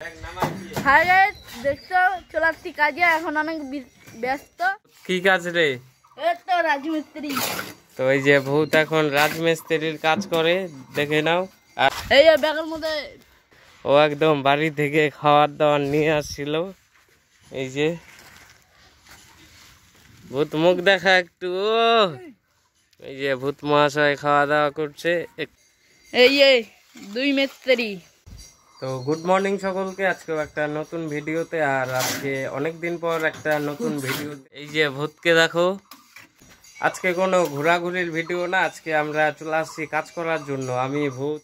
Hi guys, দেখছো চলে আসছি কাজে। এখন অনেক ব্যস্ত। কি কাজ রে? এই তো রাজমিস্ত্রি। তো এই যে ভূত এখন রাজমিস্ত্রির কাজ করে, দেখে নাও। আর এই যে ব্যাগের মধ্যে ও একদম বাড়ি থেকে খাবার দাবার নিয়ে আসছিল। এই যে ভূত মুখ দেখা একটু। এই যে ভূত মহাশয় খাওয়া দাওয়া করছে। এই যে দুই মিস্ত্রি। তো গুড মর্নিং সকলকে, আজকেও একটা নতুন ভিডিওতে। আর আজকে অনেকদিন পর একটা নতুন ভিডিও। এই যে ভূতকে দেখো, আজকে কোনো ঘোরাঘুরির ভিডিও না, আজকে আমরা চলে আসছি কাজ করার জন্য। আমি ভূত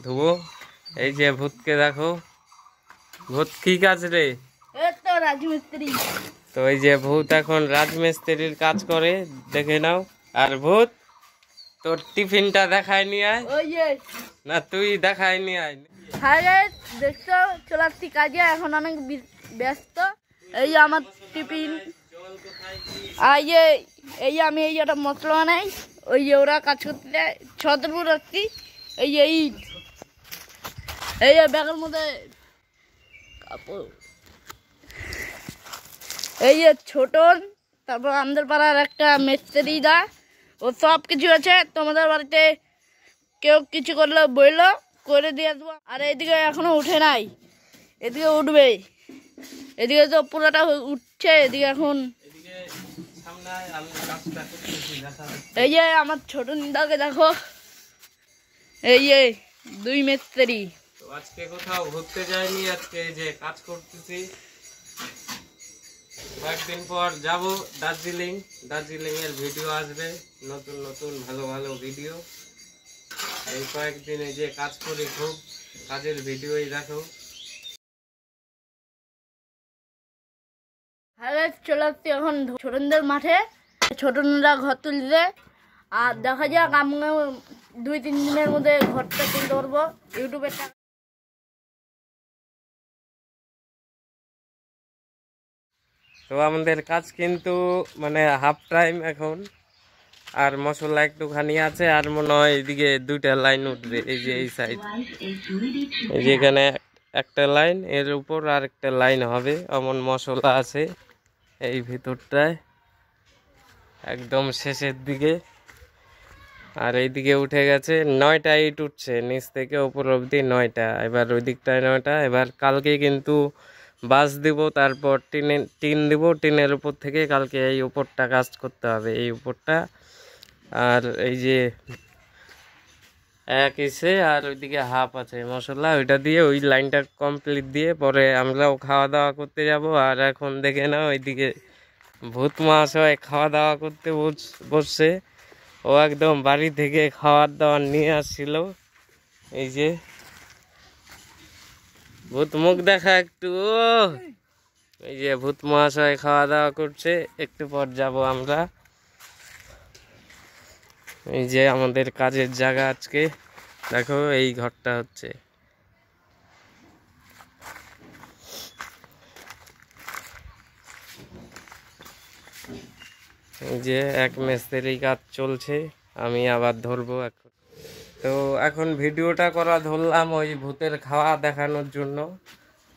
ধুবো। এই যে ভূতকে দেখো। ভূত কি কাজ রে? এই তো রাজমিস্ত্রি। তো এই যে ভূত এখন রাজমিস্ত্রির কাজ করে, দেখে নাও। আর ভূত তোর টিফিনটা দেখায় নিয়ে আয়। ওই যে না তুই দেখায় নিয়ে আয়। হাই গাইস, দেখছো চলে আসছি কাজে। এখন অনেক ব্যস্ত। এই যে আমার টিফিন। আর এই যে আমি এই একটা মশলা বানাই। ওই যে ওরা কাজ করতে যায়, ছতরপুর রাখছি। এই যে ইট। এই যে ব্যাগের মধ্যে কাপড়। এই যে ছোটন, তারপর আমাদের পাড়ার একটা মিস্ত্রি দা, ও সব কিছু আছে। তোমাদের বাড়িতে কেউ কিছু করলে বললো, করে দিয়ে দেবো। আর এদিকে এখনো উঠে নাই, এদিকে উঠবে। এদিকে তো পুরোটা উঠছে, এদিকে এখন। এই যে আমার ছোট নিদাকে দেখো। এই যে দুই মিস্ত্রি। তো আজকে কোথাও ঘুরতে যাইনি, আজকে এই যে কাজ করতেছি। কয়েকদিন পর যাব দার্জিলিং। দার্জিলিং এর ভিডিও আসবে, নতুন নতুন ভালো ভালো ভিডিও। এই কয়েকদিন এই যে কাজ করি, খুব কাজের ভিডিওই দেখো। হ্যাঁ, চলে আসছি এখন ছোটনদের মাঠে। ছোটনরা ঘর তুলছে। আর দেখা যাক, আমি 2-3 দিনের মধ্যে ঘরটা তুলতে পারবো ইউটিউবের টাকা। তো আমাদের কাজ কিন্তু মানে হাফ টাইম এখন। আর মশলা একটুখানি আছে, আর মনে হয় এইদিকে 2টা লাইন উঠবে। এই যে এই সাইড, এই যে এখানে একটা লাইন, এর উপর আর একটা লাইন হবে। এমন মশলা আছে এই ভিতরটায়, একদম শেষের দিকে। আর এইদিকে উঠে গেছে 9টা ইট উঠছে, নিচ থেকে উপর অবধি 9টা। এবার ওই দিকটায় 9টা। এবার কালকে কিন্তু বাস দিব, তারপর টিন দিব। টিনের উপর থেকে কালকে এই উপরটা কাজ করতে হবে, এই উপরটা। আর এই যে এক ইসে আর ওইদিকে হাফ আছে মশলা, ওইটা দিয়ে ওই লাইনটা কমপ্লিট দিয়ে পরে আমরাও খাওয়া দাওয়া করতে যাব। আর এখন দেখে নাও, ওইদিকে ভূত মহাশয় খাওয়া দাওয়া করতে বসছে। ও একদম বাড়ি থেকে খাবার দাবার নিয়ে আসছিল। এই যে ভূত মুখ দেখা একটু। এই যে ভূত মহাশয় খাওয়া দাওয়া করছে, একটু পর যাব আমরা। এই যে আমাদের কাজের জায়গা আজকে দেখো, এই ঘরটা হচ্ছে। এই যে এক মিস্ত্রি কাজ চলছে, আমি আবার ধরবো এখন। তো এখন ভিডিওটা করা ধরলাম ওই ভূতের খাওয়া দেখানোর জন্য,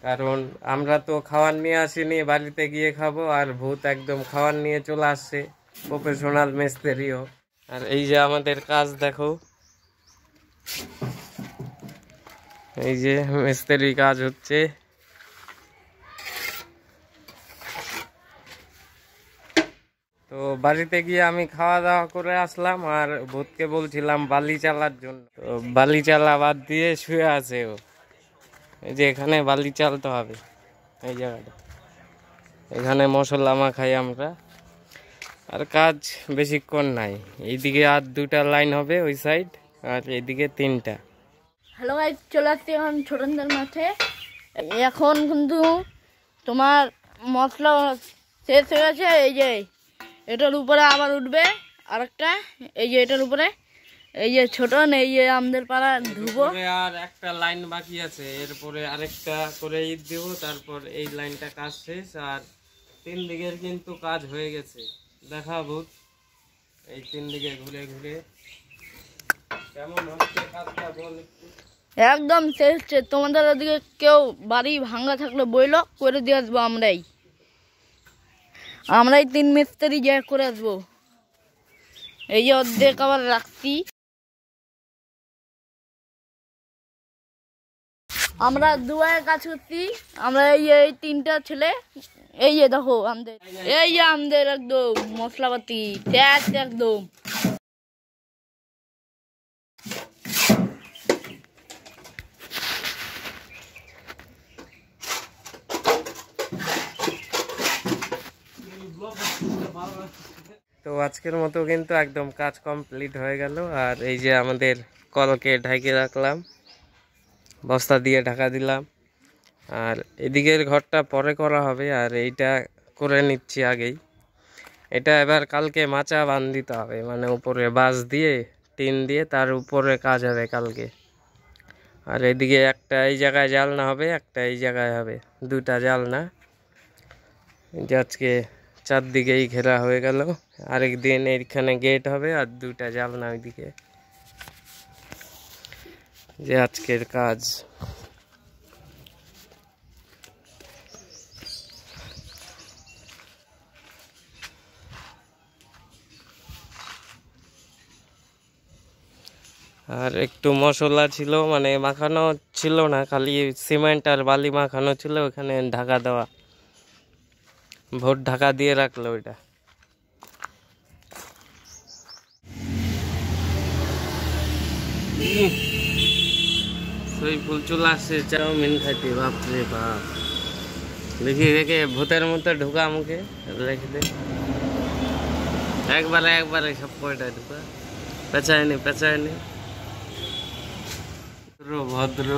কারণ আমরা তো খাবার নিয়ে আসিনি, বাড়িতে গিয়ে খাবো। আর ভূত একদম খাবার নিয়ে চলে আসছে, প্রফেশনাল মিস্ত্রিও। আর এই যে আমাদের কাজ দেখো, এই যে মিস্ত্রি কাজ হচ্ছে। তো বাড়িতে গিয়ে আমি খাওয়া দাওয়া করে আসলাম, আর ভূতকে বলছিলাম বালি চালার জন্য। তো বালি চালা বাদ দিয়ে শুয়ে আছে ও। এই যে এখানে বালি চালতে হবে, এই জায়গাটা। এখানে মশলা মাখাই আমরা। আর কাজ বেশিক্ষণ নাই, এইদিকে আর 2টা লাইন হবে ওই সাইড, আর এইদিকে 3টা। হ্যালো গাইস, চলে আসছি এখন ছোটনদের মাঠে। এখন কিন্তু তোমার মশলা শেষ হয়ে গেছে। এই যে এটার উপরে আবার উঠবে আরেকটা। এই যে এটার উপরে, এই যে ছোটন, এই যে আমাদের পাড়া ধুবো। আর একটা লাইন বাকি আছে, এরপরে আরেকটা করে ইট দিব, তারপর এই লাইনটা কাজ শেষ। আর 3 দিকের কিন্তু কাজ হয়ে গেছে। দেখা ভূত এই 3 দিকে ঘুরে ঘুরে কেমন হচ্ছে কাজটা বল একটু। একদম শেষ। তোমাদের ওদিকে কেউ বাড়ি ভাঙা থাকলে বইলো, করে দিয়ে আসবো। আমরাই 3 মিস্ত্রি যা করে আসবো। এই যে অর্ধেক আবার রাখছি। আমরা দুয়ায় কাজ করছি। আমরা এই 3টা ছেলে, এই যে দেখো আমাদের একদম মশলাপাতি একদম। তো আজকের মতো কিন্তু একদম কাজ কমপ্লিট হয়ে গেল। আর এই যে আমাদের কলকে ঢাকে রাখলাম, বস্তা দিয়ে ঢাকা দিলাম। আর এদিকের ঘরটা পরে করা হবে, আর এইটা করে নিচ্ছি আগেই। এটা এবার কালকে মাচা বাঁধ দিতে হবে, মানে উপরে বাঁশ দিয়ে টিন দিয়ে তার উপরে কাজ হবে কালকে। আর এদিকে একটা এই জায়গায় জালনা হবে, একটা এই জায়গায় হবে, 2টা জালনা। যে আজকে চারদিকেই ঘেরা হয়ে গেল। আরেকদিন এইখানে গেট হবে আর 2টা জালনা ওইদিকে। যে আজকের কাজ। আর একটু মশলা ছিল, মানে মাখানো ছিল না, খালি সিমেন্ট আর বালি মাখানো ছিল, ওখানে ঢাকা দেওয়া, ভোট ঢাকা দিয়ে রাখলো ওইটা। ফুল চলে আসছে চাউমিন খাইতে, বাপরে বাপ। দেখি দেখে ভূতের মতো ঢোকা মুখে রেখে দে, একবারে সব কয়টা ঢোকা, পেঁচায়নি ভদ্র।